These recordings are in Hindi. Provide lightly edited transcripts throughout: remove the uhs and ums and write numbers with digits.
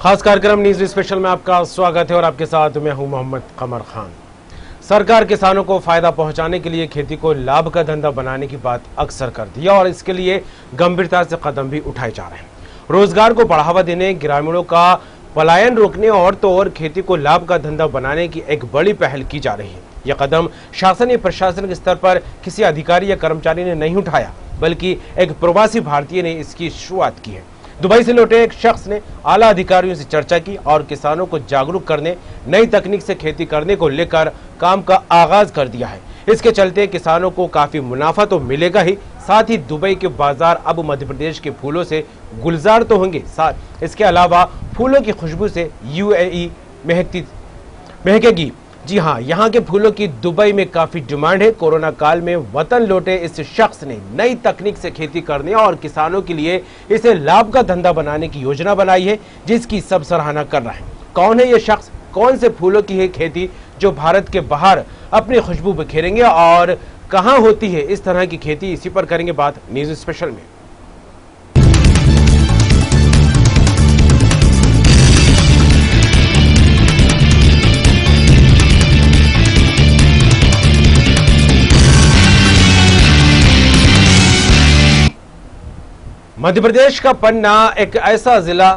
खास कार्यक्रम न्यूज स्पेशल में आपका स्वागत है और आपके साथ मैं हूं मोहम्मद कमर खान। सरकार किसानों को फायदा पहुंचाने के लिए खेती को लाभ का धंधा बनाने की बात अक्सर करती है और इसके लिए गंभीरता से कदम भी उठाए जा रहे हैं। रोजगार को बढ़ावा देने, ग्रामीणों का पलायन रोकने और तो और खेती को लाभ का धंधा बनाने की एक बड़ी पहल की जा रही है। यह कदम शासन या प्रशासन के स्तर पर किसी अधिकारी या कर्मचारी ने नहीं उठाया, बल्कि एक प्रवासी भारतीय ने इसकी शुरुआत की है। दुबई से लौटे एक शख्स ने आला अधिकारियों से चर्चा की और किसानों को जागरूक करने, नई तकनीक से खेती करने को लेकर काम का आगाज कर दिया है। इसके चलते किसानों को काफी मुनाफा तो मिलेगा ही, साथ ही दुबई के बाजार अब मध्य प्रदेश के फूलों से गुलजार तो होंगे, साथ इसके अलावा फूलों की खुशबू से यूएई महकेगी। जी हाँ, यहाँ के फूलों की दुबई में काफी डिमांड है। कोरोना काल में वतन लौटे इस शख्स ने नई तकनीक से खेती करने और किसानों के लिए इसे लाभ का धंधा बनाने की योजना बनाई है, जिसकी सब सराहना कर रहे हैं। कौन है ये शख्स, कौन से फूलों की है खेती जो भारत के बाहर अपनी खुशबू बिखेरेंगे और कहाँ होती है इस तरह की खेती, इसी पर करेंगे बात न्यूज स्पेशल में। मध्य प्रदेश का पन्ना एक ऐसा जिला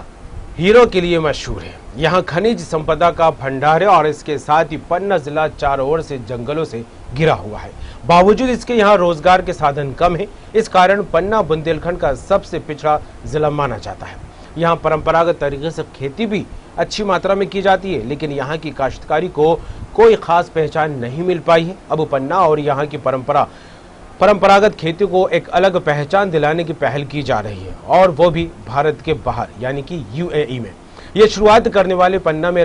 हीरो के लिए मशहूर है। यहाँ खनिज संपदा का भंडार है और इसके साथ ही पन्ना जिला चारों ओर से जंगलों से घिरा हुआ है। बावजूद इसके यहाँ रोजगार के साधन कम है। इस कारण पन्ना बुंदेलखंड का सबसे पिछड़ा जिला माना जाता है। यहाँ परंपरागत तरीके से खेती भी अच्छी मात्रा में की जाती है, लेकिन यहाँ की काश्तकारी को कोई खास पहचान नहीं मिल पाई है। अब पन्ना और यहाँ की परंपरागत खेती को एक अलग पहचान दिलाने की पहल की जा रही है, और वो भी भारत के बाहर यानी कि यूएई में। ये शुरुआत करने वाले पन्ना में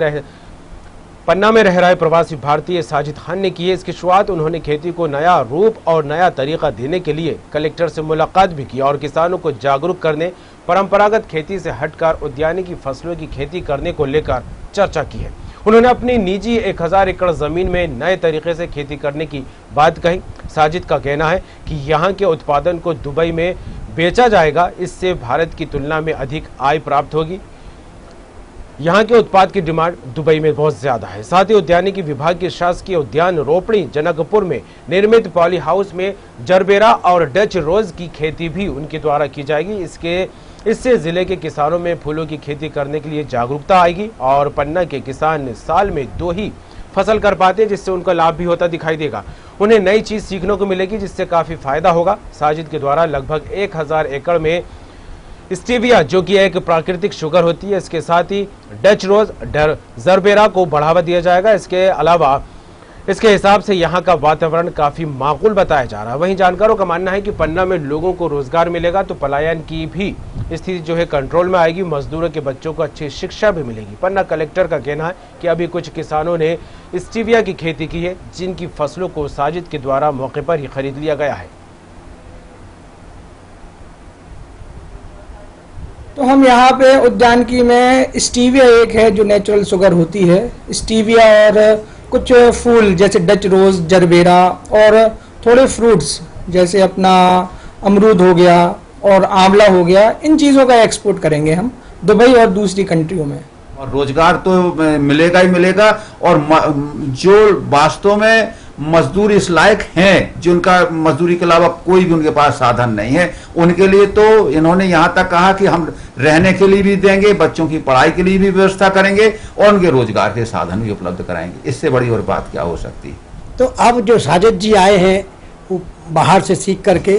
रह रहे प्रवासी भारतीय साजिद खान ने की है। इसकी शुरुआत उन्होंने खेती को नया रूप और नया तरीका देने के लिए कलेक्टर से मुलाकात भी की और किसानों को जागरूक करने, परंपरागत खेती से हटकर उद्यानिकी फसलों की खेती करने को लेकर चर्चा की है। उन्होंने अपनी निजी 1000 एकड़ जमीन में नए तरीके से खेती करने की बात कही। साजिद का कहना है कि यहाँ के उत्पादन को दुबई में बेचा जाएगा, इससे भारत की तुलना में अधिक आय प्राप्त होगी। यहाँ के उत्पाद की डिमांड दुबई में बहुत ज्यादा है। साथ ही उद्यानिकी विभाग के शासकीय उद्यान रोपड़ी जनकपुर में निर्मित पॉली हाउस में जरबेरा और डच रोज की खेती भी उनके द्वारा की जाएगी। इससे जिले के किसानों में फूलों की खेती करने के लिए जागरूकता आएगी और पन्ना के किसान साल में 2 ही फसल कर पाते हैं, जिससे उनका लाभ भी होता दिखाई देगा। उन्हें नई चीज सीखने को मिलेगी, जिससे काफी फायदा होगा। साजिद के द्वारा लगभग 1000 एकड़ में स्टीविया, जो कि एक प्राकृतिक शुगर होती है, इसके साथ ही डच रोज, जरबेरा को बढ़ावा दिया जाएगा। इसके अलावा इसके हिसाब से यहाँ का वातावरण काफी माकूल बताया जा रहा है। वहीं जानकारों का मानना है कि पन्ना में लोगों को रोजगार मिलेगा तो पलायन की भी स्थिति जो है कंट्रोल में आएगी, मजदूरों के बच्चों को अच्छी शिक्षा भी मिलेगी। पन्ना कलेक्टर का कहना है कि अभी कुछ किसानों ने स्टीविया की खेती की है, जिनकी फसलों को साजिद के द्वारा मौके पर ही खरीद लिया गया है। तो हम यहाँ पे उद्यानिकी में स्टीविया एक है जो नेचुरल शुगर होती है, स्टीविया और कुछ फूल जैसे डच रोज, जरबेरा और थोड़े फ्रूट्स जैसे अपना अमरूद हो गया और आंवला हो गया, इन चीज़ों का एक्सपोर्ट करेंगे हम दुबई और दूसरी कंट्रियों में। और रोजगार तो मिलेगा ही मिलेगा, और जो वास्तव में मजदूर इस लायक हैं, जिनका मजदूरी के अलावा कोई भी उनके पास साधन नहीं है, उनके लिए तो इन्होंने यहाँ तक कहा कि हम रहने के लिए भी देंगे, बच्चों की पढ़ाई के लिए भी व्यवस्था करेंगे और उनके रोजगार के साधन भी उपलब्ध कराएंगे। इससे बड़ी और बात क्या हो सकती है। तो अब जो साजिद जी आए हैं वो बाहर से सीख करके,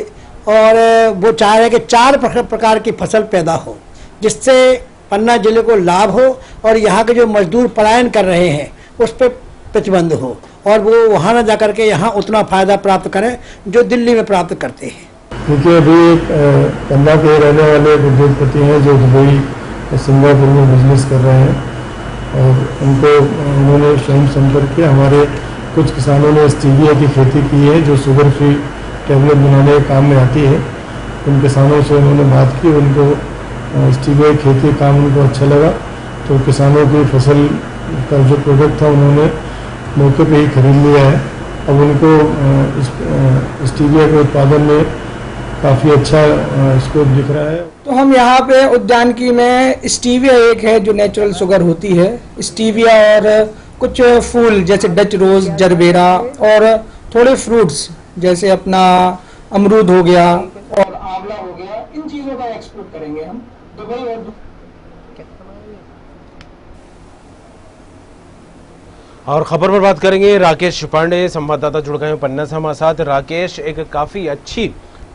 और वो चाह रहे हैं कि 4 प्रकार की फसल पैदा हो, जिससे पन्ना जिले को लाभ हो और यहाँ के जो मजदूर पलायन कर रहे हैं उस पर प्रतिबंध हो और वो वहाँ न जा करके यहाँ उतना फायदा प्राप्त करें जो दिल्ली में प्राप्त करते हैं। क्योंकि अभी पन्ना के रहने वाले उद्योगपति हैं जो दुबई सिंगापुर में बिजनेस कर रहे हैं, और उन्होंने स्वयं संपर्क किया। हमारे कुछ किसानों ने स्टीविया की खेती की है जो शुगर फ्री टैबलेट बनाने के काम में आती है। उन किसानों से उन्होंने बात की, उनको स्टीविया की खेती काम उनको अच्छा लगा, तो किसानों की फसल का जो प्रोडक्ट था उन्होंने मौके पे ही खरीद लिया है। अब उनको स्टीविया के उत्पादन में काफ़ी अच्छा स्कोप दिख रहा है। तो हम यहाँ पे उद्यानिकी में स्टीविया एक है जो नेचुरल शुगर होती है, स्टीविया और कुछ फूल जैसे डच रोज, जरबेरा और थोड़े फ्रूट्स जैसे अपना अमरूद हो गया और आंवला हो गया, इन चीज़ों का एक्सपोर्ट करेंगे हम दुबई और खबर पर बात करेंगे। राकेश पांडे संवाददाता जुड़ गए हैं पन्ना से हमारे साथ। राकेश, एक काफी अच्छी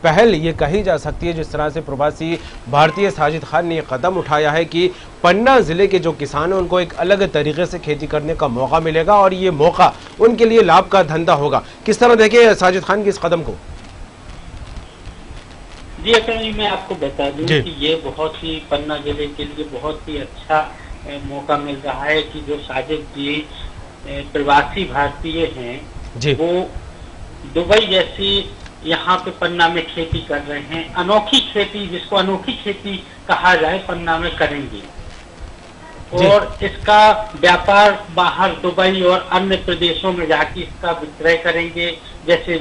पहल ये कही जा सकती है जिस तरह से प्रवासी भारतीय साजिद खान ने कदम उठाया है कि पन्ना जिले के जो किसान हैं उनको एक अलग तरीके से खेती करने का मौका मिलेगा और ये मौका उनके लिए लाभ का धंधा होगा। किस तरह देखें साजिद खान के इस कदम को? जी असल में मैं आपको बता दूं कि ये बहुत ही पन्ना जिले के लिए बहुत ही अच्छा मौका मिल रहा है कि जो साजिद जी प्रवासी भारतीय हैं वो दुबई जैसी यहाँ पे पन्ना में खेती कर रहे हैं। अनोखी खेती, जिसको अनोखी खेती कहा जाए, पन्ना में करेंगे और इसका व्यापार बाहर दुबई और अन्य प्रदेशों में जाके इसका विक्रय करेंगे। जैसे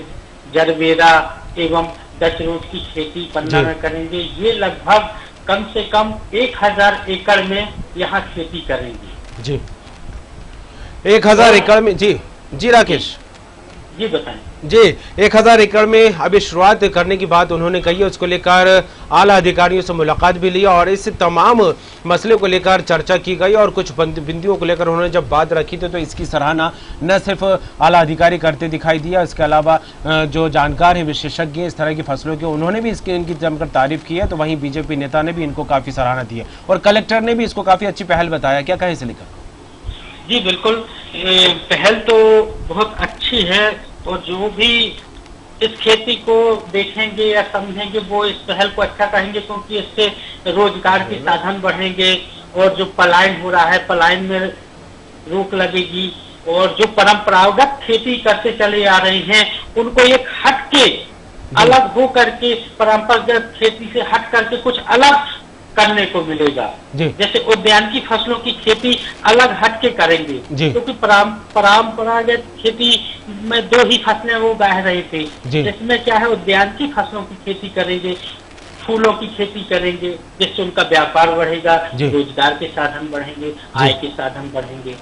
जरबेरा एवं डच रोज की खेती पन्ना में करेंगे। ये लगभग कम से कम 1000 एकड़ में यहाँ खेती करेंगे। जी 1000 एकड़ में? जी राकेश जी बताएं। जी 1000 एकड़ में अभी शुरुआत करने की बात उन्होंने कही है। उसको लेकर आला अधिकारियों से मुलाकात भी ली और इस तमाम मसले को लेकर चर्चा की गई और कुछ बिंदुओं को लेकर उन्होंने जब बात रखी थी तो इसकी सराहना न सिर्फ आला अधिकारी करते दिखाई दिया, इसके अलावा जो जानकार हैं, विशेषज्ञ इस तरह की फसलों के, उन्होंने भी इनकी जमकर तारीफ की है। तो वहीं बीजेपी नेता ने भी इनको काफी सराहना दी है और कलेक्टर ने भी इसको काफी अच्छी पहल बताया। क्या कहें इसे लेकर? जी बिल्कुल, पहल तो बहुत अच्छी है और जो भी इस खेती को देखेंगे या समझेंगे वो इस पहल को अच्छा कहेंगे, क्योंकि इससे रोजगार के साधन बढ़ेंगे और जो पलायन हो रहा है, पलायन में रोक लगेगी और जो परंपरागत खेती करते चले आ रहे हैं उनको एक हट के अलग हो करके परंपरागत खेती से हट करके कुछ अलग करने को मिलेगा। जैसे उद्यानिकी फसलों की खेती अलग हट के करेंगे, क्योंकि परंपरागत खेती में 2 ही फसलें वो बह रहे थे। जिसमें क्या है, उद्यानिकी फसलों की खेती करेंगे, फूलों की खेती करेंगे, जिससे उनका व्यापार बढ़ेगा, रोजगार के साधन बढ़ेंगे, आय के साधन बढ़ेंगे।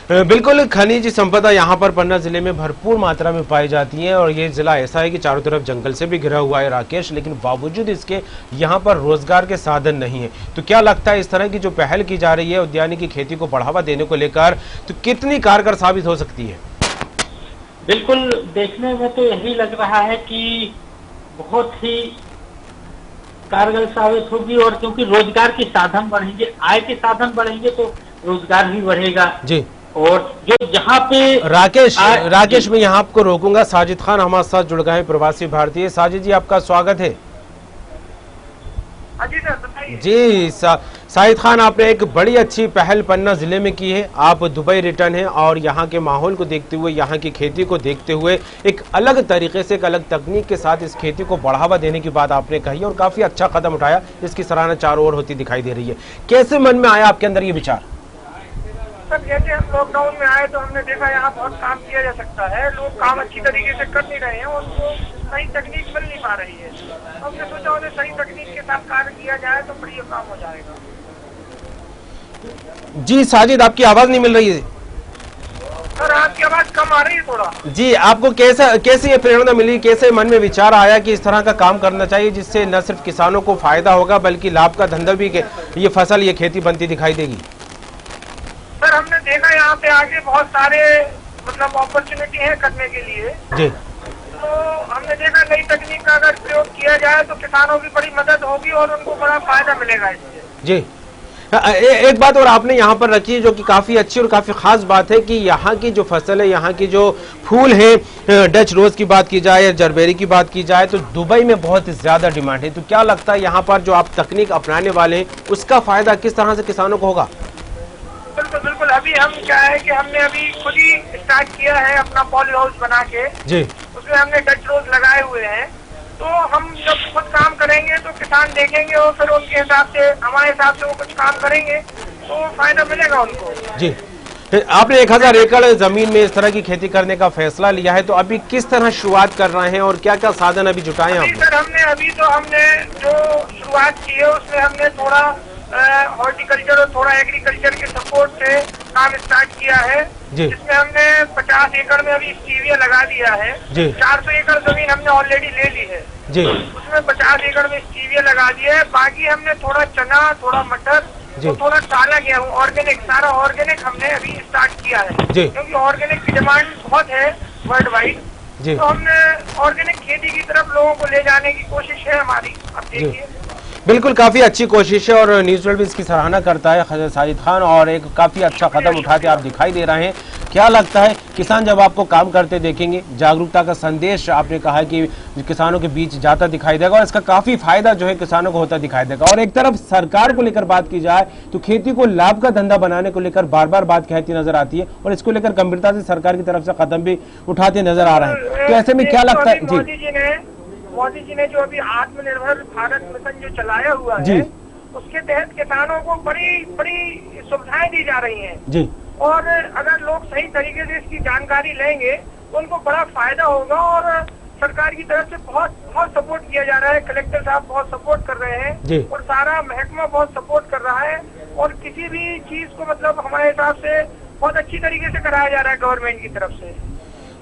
बिल्कुल, खनिज संपदा यहाँ पर पन्ना जिले में भरपूर मात्रा में पाई जाती है और ये जिला ऐसा है कि चारों तरफ जंगल से भी घिरा हुआ है राकेश, लेकिन बावजूद इसके यहाँ पर रोजगार के साधन नहीं है। तो क्या लगता है इस तरह की जो पहल की जा रही है उद्यानिकी खेती को बढ़ावा देने को लेकर, तो कितनी कारगर साबित हो सकती है? बिल्कुल, देखने में तो यही लग रहा है कि बहुत ही कारगर साबित होगी और क्योंकि रोजगार के साधन बढ़ेंगे, आय के साधन बढ़ेंगे तो रोजगार भी बढ़ेगा। जी, और जो जहाँ पे राकेश मैं यहाँ आपको रोकूंगा। साजिद खान हमारे साथ जुड़ गए हैं, प्रवासी भारतीय। साजिद जी आपका स्वागत है। जी साजिद खान, आपने एक बड़ी अच्छी पहल पन्ना जिले में की है। आप दुबई रिटर्न हैं और यहाँ के माहौल को देखते हुए, यहाँ की खेती को देखते हुए एक अलग तरीके से, एक अलग तकनीक के साथ इस खेती को बढ़ावा देने की बात आपने कही और काफी अच्छा कदम उठाया, जिसकी सराहना चारों ओर होती दिखाई दे रही है। कैसे मन में आया आपके अंदर ये विचार? सर, जैसे हम लॉकडाउन में आए तो हमने देखा यहाँ बहुत काम किया जा सकता है, लोग काम अच्छी तरीके से कर नहीं रहे हैं, उनको सही तकनीक मिल नहीं पा रही है। हमने सोचा उन्हें सही तकनीक के साथ कार्य किया जाए तो बढ़िया काम हो जाएगा। जी साजिद, आपकी आवाज नहीं मिल रही है। सर, आपकी आवाज कम आ रही है थोड़ा। जी, आपको कैसे ये प्रेरणा मिली, कैसे मन में विचार आया कि इस तरह का काम करना चाहिए जिससे न सिर्फ किसानों को फायदा होगा बल्कि लाभ का धंधा भी ये फसल, ये खेती बनती दिखाई देगी? सर, हमने देखा यहाँ पे आगे बहुत सारे मतलब अपॉर्चुनिटी है करने के लिए जी। तो हमने देखा नई तकनीक का अगर प्रयोग किया जाए तो किसानों की बड़ी मदद होगी और उनको बड़ा फायदा मिलेगा इससे। जी, एक बात और आपने यहाँ पर रखी है जो कि काफी अच्छी और काफी खास बात है कि यहाँ की जो फसल है, यहाँ की जो फूल है, डच रोज की बात की जाए या जरबेरी की बात की जाए तो दुबई में बहुत ज्यादा डिमांड है। तो क्या लगता है यहाँ पर जो आप तकनीक अपनाने वाले हैं उसका फायदा किस तरह से किसानों को होगा? बिल्कुल बिल्कुल, अभी हम क्या है कि हमने अभी खुद ही स्टार्ट किया है अपना पॉली हाउस बना के जी, उसमें हमने डच रोज लगाए हुए हैं। तो हम जब खुद काम करेंगे तो किसान देखेंगे और फिर उनके हिसाब से, हमारे हिसाब से वो कुछ काम करेंगे तो फायदा मिलेगा उनको जी। आपने 1000 एकड़ जमीन में इस तरह की खेती करने का फैसला लिया है, तो अभी किस तरह शुरुआत कर रहे हैं और क्या क्या साधन अभी जुटाए हैं? सर, हमने जो शुरुआत की है उसमें हमने थोड़ा हॉर्टिकल्चर और थोड़ा एग्रीकल्चर के सपोर्ट से काम स्टार्ट किया है, जिसमें हमने 50 एकड़ में अभी स्टीविया लगा दिया है। 400 एकड़ जमीन हमने ऑलरेडी ले ली है, उसमें 50 एकड़ में स्टीविया लगा दिया है। बाकी हमने थोड़ा चना, थोड़ा मटर तो थोड़ा काला गेहूं, ऑर्गेनिक, सारा ऑर्गेनिक हमने अभी स्टार्ट किया है, क्योंकि ऑर्गेनिक की डिमांड बहुत है वर्ल्ड वाइड। तो हमने ऑर्गेनिक खेती की तरफ लोगों को ले जाने की कोशिश है हमारी। अब देखिए, बिल्कुल काफी अच्छी कोशिश है और न्यूज़ वर्ल्ड भी इसकी सराहना करता है साजिद खान, और एक काफी अच्छा कदम उठाते आप दिखाई दे रहे हैं। क्या लगता है किसान जब आपको काम करते देखेंगे, जागरूकता का संदेश आपने कहा कि किसानों के बीच जाता दिखाई देगा और इसका काफी फायदा जो है किसानों को होता दिखाई देगा। और एक तरफ सरकार को लेकर बात की जाए तो खेती को लाभ का धंधा बनाने को लेकर बार बार बात कहती नजर आती है और इसको लेकर गंभीरता से सरकार की तरफ से कदम भी उठाते नजर आ रहे हैं। तो ऐसे में क्या लगता है? मोदी जी ने जो अभी आत्मनिर्भर भारत मिशन जो चलाया हुआ है, उसके तहत किसानों को बड़ी बड़ी सुविधाएं दी जा रही हैं और अगर लोग सही तरीके से इसकी जानकारी लेंगे तो उनको बड़ा फायदा होगा। और सरकार की तरफ से बहुत सपोर्ट किया जा रहा है, कलेक्टर साहब बहुत सपोर्ट कर रहे हैं और सारा महकमा बहुत सपोर्ट कर रहा है और किसी भी चीज को मतलब हमारे हिसाब से बहुत अच्छी तरीके से कराया जा रहा है गवर्नमेंट की तरफ से।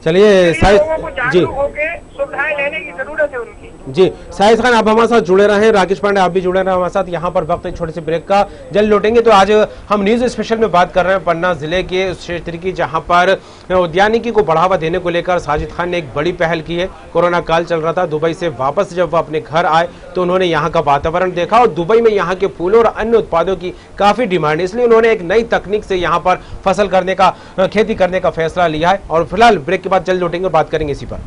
चलिए लोगों को जागरूक होकर सुविधाएं लेने की जरूरत है उनकी। जी साहिद खान, आप हमारे साथ जुड़े रहे, राकेश पांडे आप भी जुड़े रहे हमारे साथ। यहाँ पर वक्त एक छोटे से ब्रेक का, जल्द लौटेंगे। तो आज हम न्यूज स्पेशल में बात कर रहे हैं पन्ना जिले के उस क्षेत्र की जहाँ पर उद्यानिकी को बढ़ावा देने को लेकर साजिद खान ने एक बड़ी पहल की है। कोरोना काल चल रहा था, दुबई से वापस जब वो अपने घर आए तो उन्होंने यहाँ का वातावरण देखा और दुबई में यहाँ के फूलों और अन्य उत्पादों की काफी डिमांड है, इसलिए उन्होंने एक नई तकनीक से यहाँ पर फसल करने का, खेती करने का फैसला लिया है। और फिलहाल ब्रेक के बाद जल्द लौटेंगे और बात करेंगे इसी पर।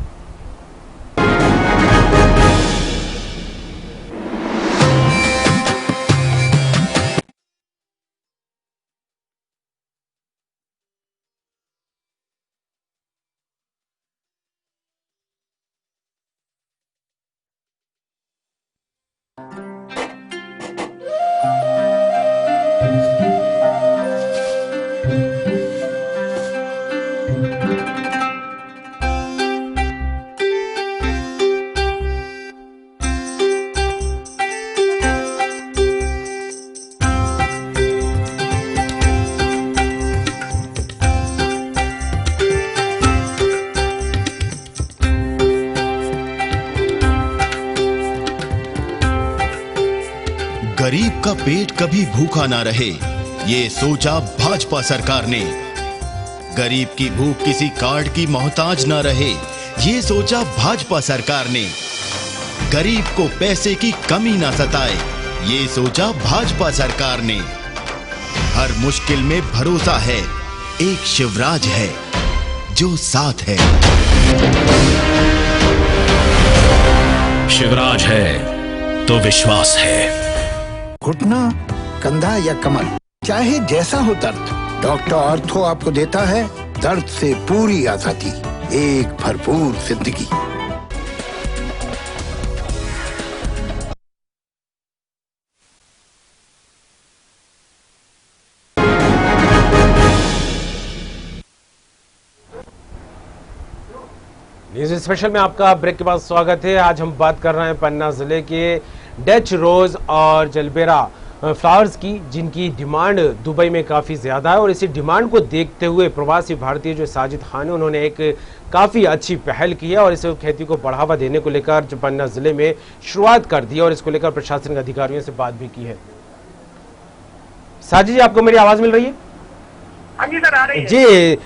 गरीब का पेट कभी भूखा ना रहे, ये सोचा भाजपा सरकार ने। गरीब की भूख किसी कार्ड की मोहताज ना रहे, ये सोचा भाजपा सरकार ने। गरीब को पैसे की कमी ना सताए, ये सोचा भाजपा सरकार ने। हर मुश्किल में भरोसा है, एक शिवराज है जो साथ है। शिवराज है तो विश्वास है। घुटना, कंधा या कमर, चाहे जैसा हो दर्द, डॉक्टर ऑर्थो आपको देता है दर्द से पूरी आजादी, एक भरपूर जिंदगी। न्यूज स्पेशल में आपका ब्रेक के बाद स्वागत है। आज हम बात कर रहे हैं पन्ना जिले के डच रोज और जलबेरा फ्लावर्स की, जिनकी डिमांड दुबई में काफ़ी ज़्यादा है और इसी डिमांड को देखते हुए प्रवासी भारतीय जो साजिद खान है उन्होंने एक काफ़ी अच्छी पहल की है और इस खेती को बढ़ावा देने को लेकर जो पन्ना जिले में शुरुआत कर दी है और इसको लेकर प्रशासनिक अधिकारियों से बात भी की है। साजिद जी, आपको मेरी आवाज़ मिल रही है? हाँ जी सर, आ रही है। जी,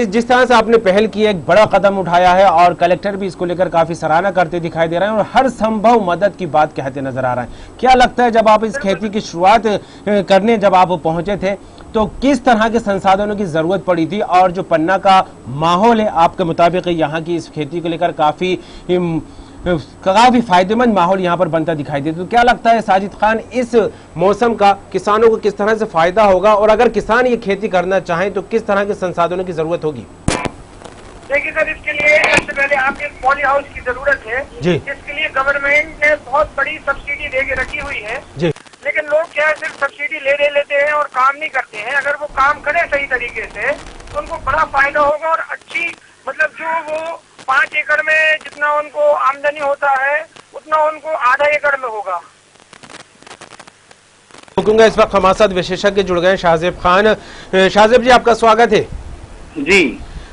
जिस तरह से आपने पहल की है, एक बड़ा कदम उठाया है और कलेक्टर भी इसको लेकर काफी सराहना करते दिखाई दे रहे हैं और हर संभव मदद की बात कहते नजर आ रहे हैं। क्या लगता है जब आप इस खेती की शुरुआत करने जब आप पहुंचे थे तो किस तरह के संसाधनों की जरूरत पड़ी थी और जो पन्ना का माहौल है आपके मुताबिक यहाँ की इस खेती को लेकर काफी फायदेमंद माहौल यहाँ पर बनता दिखाई देता, तो क्या लगता है साजिद खान इस मौसम का किसानों को किस तरह से फायदा होगा और अगर किसान ये खेती करना चाहें तो किस तरह के संसाधनों की जरूरत होगी? देखिए सर, इसके लिए सबसे पहले आपके पॉली हाउस की जरूरत है जी। इसके लिए गवर्नमेंट ने बहुत बड़ी सब्सिडी दे के रखी हुई है जी। लेकिन लोग क्या है, सिर्फ सब्सिडी ले लेते हैं और काम नहीं करते हैं। अगर वो काम करें सही तरीके से तो उनको बड़ा फायदा होगा और अच्छी मतलब जो वो 5 एकड़ में जितना उनको आमदनी होता है उतना उनको आधा एकड़ में होगा। रुकूंगा। इस वक्त हमारे साथ विशेषज्ञ जुड़ गए शाहजेब खान। शाहजेब जी, आपका स्वागत है। जी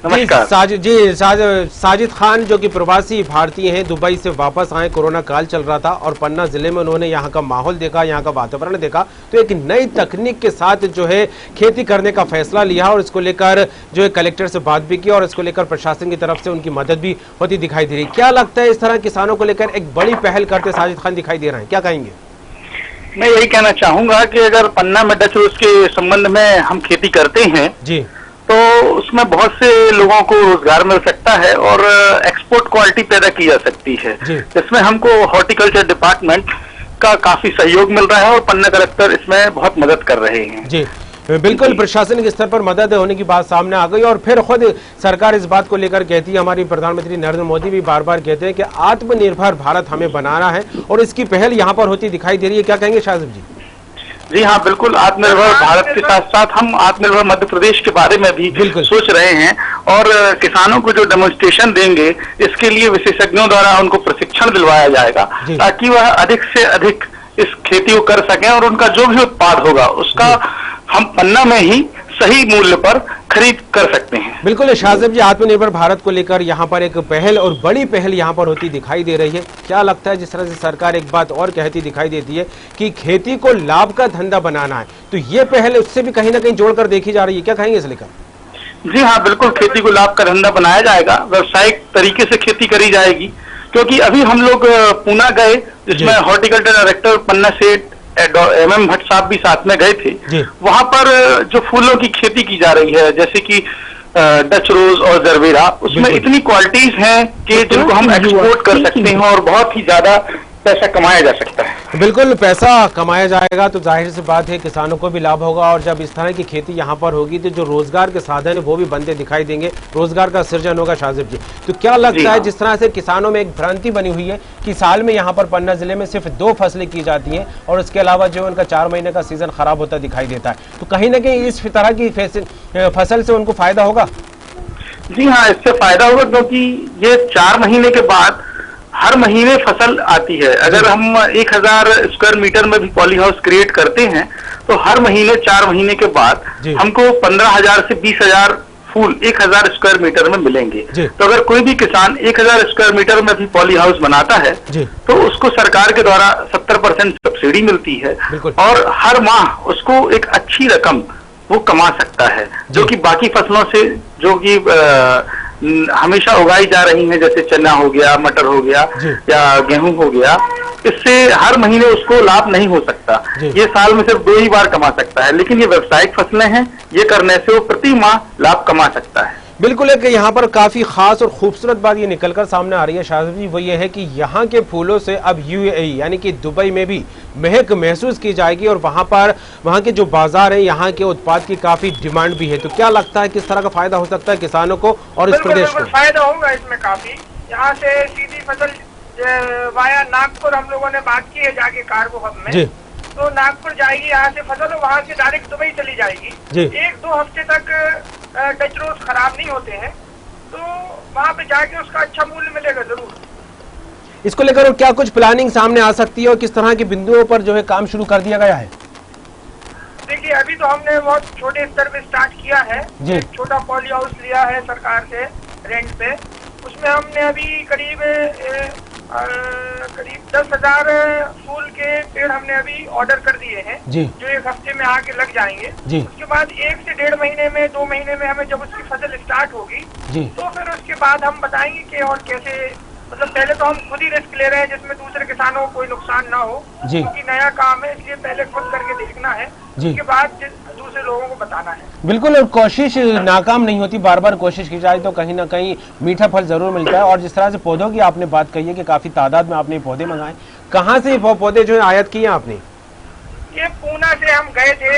नमस्कार। साजिद खान जो कि प्रवासी भारतीय हैं, दुबई से वापस आए, कोरोना काल चल रहा था और पन्ना जिले में उन्होंने यहाँ का माहौल देखा, यहाँ का वातावरण देखा, तो एक नई तकनीक के साथ जो है खेती करने का फैसला लिया और इसको लेकर जो है कलेक्टर से बात भी की और इसको लेकर प्रशासन की तरफ से उनकी मदद भी होती दिखाई दे रही। क्या लगता है, इस तरह किसानों को लेकर एक बड़ी पहल करते साजिद खान दिखाई दे रहे हैं, क्या कहेंगे? मैं यही कहना चाहूंगा कि अगर पन्ना में डच रोज के संबंध में हम खेती करते हैं जी, तो उसमें बहुत से लोगों को रोजगार मिल सकता है और एक्सपोर्ट क्वालिटी पैदा की जा सकती है, जिसमें हमको हॉर्टिकल्चर डिपार्टमेंट का काफी सहयोग मिल रहा है और पन्ना कलेक्टर इसमें बहुत मदद कर रहे हैं। जी बिल्कुल, प्रशासन के स्तर पर मदद होने की बात सामने आ गई और फिर खुद सरकार इस बात को लेकर कहती है, हमारी प्रधानमंत्री नरेंद्र मोदी भी बार बार कहते हैं कि आत्मनिर्भर भारत हमें बनाना है और इसकी पहल यहाँ पर होती दिखाई दे रही है। क्या कहेंगे शाहजेब जी? जी हाँ, बिल्कुल। आत्मनिर्भर भारत के साथ साथ हम आत्मनिर्भर मध्य प्रदेश के बारे में भी सोच रहे हैं और किसानों को जो डेमोन्स्ट्रेशन देंगे, इसके लिए विशेषज्ञों द्वारा उनको प्रशिक्षण दिलवाया जाएगा ताकि वह अधिक से अधिक इस खेती को कर सकें और उनका जो भी उत्पाद होगा उसका हम पन्ना में ही सही मूल्य पर खरीद कर सकते हैं। बिल्कुल शाहजेब जी, आत्मनिर्भर भारत को लेकर यहाँ पर एक पहल और बड़ी पहल यहाँ पर होती दिखाई दे रही है। क्या लगता है, जिस तरह से सरकार एक बात और कहती दिखाई देती है कि खेती को लाभ का धंधा बनाना है, तो ये पहल उससे भी कहीं ना कहीं जोड़कर देखी जा रही है, क्या कहेंगे इस लेकर? जी हाँ, बिल्कुल। खेती को लाभ का धंधा बनाया जाएगा, व्यावसायिक तरीके से खेती करी जाएगी, क्योंकि अभी हम लोग पूना गए, जिसमें हॉर्टिकल्चर डायरेक्टर पन्ना से MM भट्ट साहब भी साथ में गए थे। वहां पर जो फूलों की खेती की जा रही है, जैसे कि डच रोज और जरबेरा, उसमें इतनी क्वालिटीज हैं कि जिनको हम एक्सपोर्ट कर सकते हैं और बहुत ही ज्यादा पैसा कमाया जा सकता है। बिल्कुल, पैसा कमाया जाएगा तो जाहिर सी बात है किसानों को भी लाभ होगा और जब इस तरह की खेती यहाँ पर होगी तो जो रोजगार के साधन है वो भी बनते दिखाई देंगे, रोजगार का सृजन होगा। शाहजेब जी, तो क्या लगता है, जिस तरह से किसानों में एक भ्रांति बनी हुई है कि साल में यहाँ पर पन्ना जिले में सिर्फ 2 फसलें की जाती हैं और उसके अलावा जो उनका 4 महीने का सीजन खराब होता दिखाई देता है, तो कहीं ना कहीं इस तरह की फसल से उनको फायदा होगा? जी हाँ, इससे फायदा होगा, क्योंकि ये 4 महीने के बाद हर महीने फसल आती है। अगर हम 1000 स्क्वायर मीटर में भी पॉली हाउस क्रिएट करते हैं तो हर महीने 4 महीने के बाद हमको 15,000 से 20,000 फूल 1000 स्क्वायर मीटर में मिलेंगे। तो अगर कोई भी किसान 1000 स्क्वायर मीटर में भी पॉली हाउस बनाता है तो उसको सरकार के द्वारा 70% सब्सिडी मिलती है और हर माह उसको एक अच्छी रकम वो कमा सकता है, जो कि बाकी फसलों से जो कि हमेशा उगाई जा रही हैं, जैसे चना हो गया, मटर हो गया या गेहूं हो गया, इससे हर महीने उसको लाभ नहीं हो सकता। ये साल में सिर्फ 2 ही बार कमा सकता है, लेकिन ये व्यावसायिक फसलें हैं, ये करने से वो प्रति माह लाभ कमा सकता है। बिल्कुल, एक यहाँ पर काफी खास और खूबसूरत बात ये निकलकर सामने आ रही है शाहजेब जी, वो ये है कि यहाँ के फूलों से अब UAE यानी कि दुबई में भी महक महसूस की जाएगी और वहाँ के जो बाजार है, यहाँ के उत्पाद की काफी डिमांड भी है। तो क्या लगता है किस तरह का फायदा हो सकता है किसानों को और इस प्रदेश को? फायदा होगा इसमें काफी। यहाँ से सीधी फसल वाया नागपुर हम लोगों ने बात की है जाके कार्गो हब में, तो नागपुर जाएगी यहाँ से फसल, वहाँ से डायरेक्ट दुबई चली जाएगी। 1-2 हफ्ते तक डच रोज खराब नहीं होते हैं, तो वहाँ पे जाके उसका अच्छा मूल्य मिलेगा जरूर। इसको लेकर क्या कुछ प्लानिंग सामने आ सकती है और किस तरह के बिंदुओं पर जो है काम शुरू कर दिया गया है? देखिए, अभी तो हमने बहुत छोटे स्तर पे स्टार्ट किया है, एक छोटा पॉली हाउस लिया है सरकार से रेंट पे, उसमें हमने अभी करीब 10,000 फूल के पेड़ हमने अभी ऑर्डर कर दिए हैं, जो 1 हफ्ते में आके लग जाएंगे। उसके बाद 1 से 1.5 महीने में 2 महीने में हमें जब उसकी फसल स्टार्ट होगी तो फिर उसके बाद हम बताएंगे कि और कैसे, मतलब पहले तो हम खुद ही रिस्क ले रहे हैं जिसमें दूसरे किसानों को कोई नुकसान ना हो, क्योंकि नया काम है, इसलिए पहले खुद करके देखना है, उसके बाद दूसरे लोगों को बताना है। बिल्कुल, और कोशिश नाकाम नहीं होती, बार बार कोशिश की जाए तो कहीं ना कहीं मीठा फल जरूर मिलता है। और जिस तरह से पौधों की आपने बात कही है कि काफी तादाद में आपने पौधे मंगाए, कहाँ से पौधे जो है आयात किए आपने? ये पूना से हम गए थे,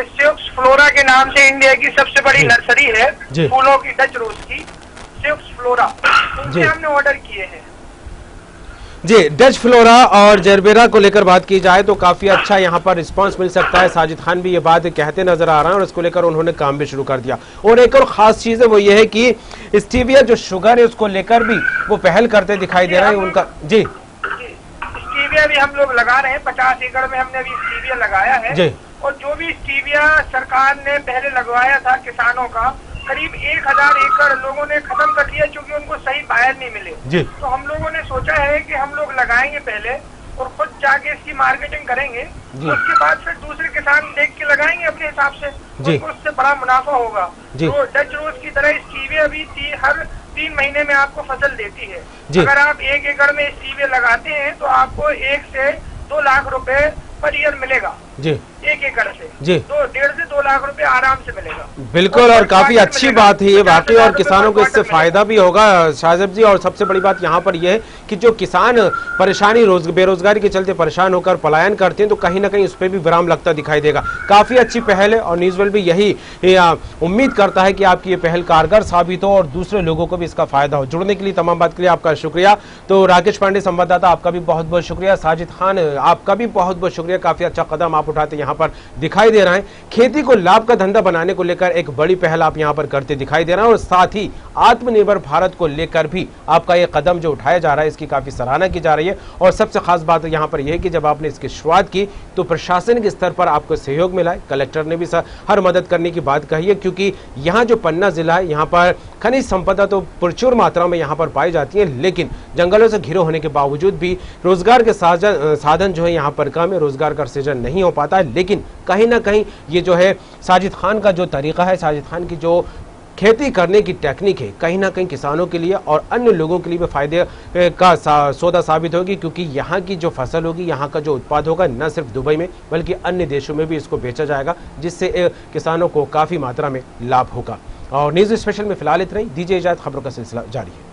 स्यूक्स फ्लोरा के नाम से इंडिया की सबसे बड़ी नर्सरी है फूलों की, डच रोज की, स्यूक्स फ्लोरा, उनसे हमने ऑर्डर किए हैं। जी, डच फ्लोरा और जरबेरा को लेकर बात की जाए तो काफी अच्छा यहाँ पर रिस्पांस मिल सकता है। साजिद खान भी ये बात कहते नजर आ रहे हैं और इसको लेकर उन्होंने काम भी शुरू कर दिया। और एक और खास चीज है वो ये है कि स्टीविया जो शुगर है उसको लेकर भी वो पहल करते दिखाई दे रहे हैं उनका। जी, स्टीविया अभी हम लोग लगा रहे हैं, 50 एकड़ में हमने अभी स्टीविया लगाया है। और जो भी स्टीविया सरकार ने पहले लगवाया था किसानों का, करीब 1000 एकड़ लोगों ने खत्म कर दिया क्योंकि उनको सही बायर नहीं मिले। तो हम लोगों ने सोचा है कि हम लोग लगाएंगे पहले और खुद जाके इसकी मार्केटिंग करेंगे, तो उसके बाद फिर दूसरे किसान देख के लगाएंगे अपने हिसाब से, उनको उससे बड़ा मुनाफा होगा। तो डच रोज की तरह स्टीविया भी हर 3 महीने में आपको फसल देती है। अगर आप 1 एकड़ में स्टीविया लगाते हैं तो आपको 1 से 2 लाख रुपए पर ईयर मिलेगा जी, 1 एकड़ से जी, तो 1.5 से 2 लाख रुपए आराम से मिलेगा। बिल्कुल, और काफी अच्छी बात है ये वाकई, और किसानों को इससे फायदा भी होगा शाहजेब जी। और सबसे बड़ी बात यहाँ पर यह है कि जो किसान परेशानी बेरोजगारी के चलते परेशान होकर पलायन करते हैं, तो कहीं ना कहीं उस पर भी विराम लगता दिखाई देगा। काफी अच्छी पहल है और न्यूज़ भी यही उम्मीद करता है कि आपकी ये पहल कारगर साबित हो और दूसरे लोगों को भी इसका फायदा हो। जुड़ने के लिए, तमाम बात के लिए आपका शुक्रिया। तो राकेश पांडे संवाददाता, आपका भी बहुत बहुत शुक्रिया। साजिद खान, आपका भी बहुत बहुत शुक्रिया। काफी अच्छा कदम आप उठाते यहाँ पर दिखाई दे रहा है। खेती को लाभ का धंधा बनाने को लेकर एक बड़ी पहल आप यहाँ पर करते दिखाई दे रहा है, और साथ ही आत्मनिर्भर भारत को लेकर भी आपका ये कदम जो उठाया जा रहा है इसकी काफी सराहना की जा रही है। और सबसे खास बात यहाँ पर यह है कि जब आपने इसकी शुरुआत की तो प्रशासन के स्तर पर आपको सहयोग मिला है। कलेक्टर ने भी हर मदद करने की बात कही है, क्योंकि यहाँ जो पन्ना जिला है यहाँ पर खनिज संपदा तो प्रचुर मात्रा में यहाँ पर पाई जाती है, लेकिन जंगलों से घिरे होने के बावजूद भी रोजगार के साधन जो है यहाँ पर कम है, रोजगार का सृजन नहीं हो पाता है। लेकिन कहीं ना कहीं ये जो है साजिद खान का जो तरीका है, साजिद खान की जो खेती करने की टेक्निक है, कहीं ना कहीं किसानों के लिए और अन्य लोगों के लिए भी फायदे का सौदा साबित होगी, क्योंकि यहाँ की जो फसल होगी, यहाँ का जो उत्पाद होगा, न सिर्फ दुबई में बल्कि अन्य देशों में भी इसको बेचा जाएगा, जिससे किसानों को काफी मात्रा में लाभ होगा। और न्यूज़ स्पेशल में फिलहाल इतना ही। दीजिए इजाजत, खबरों का सिलसिला जारी है।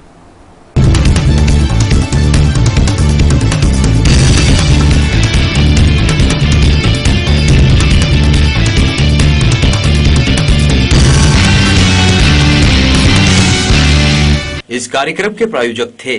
इस कार्यक्रम के प्रायोजक थे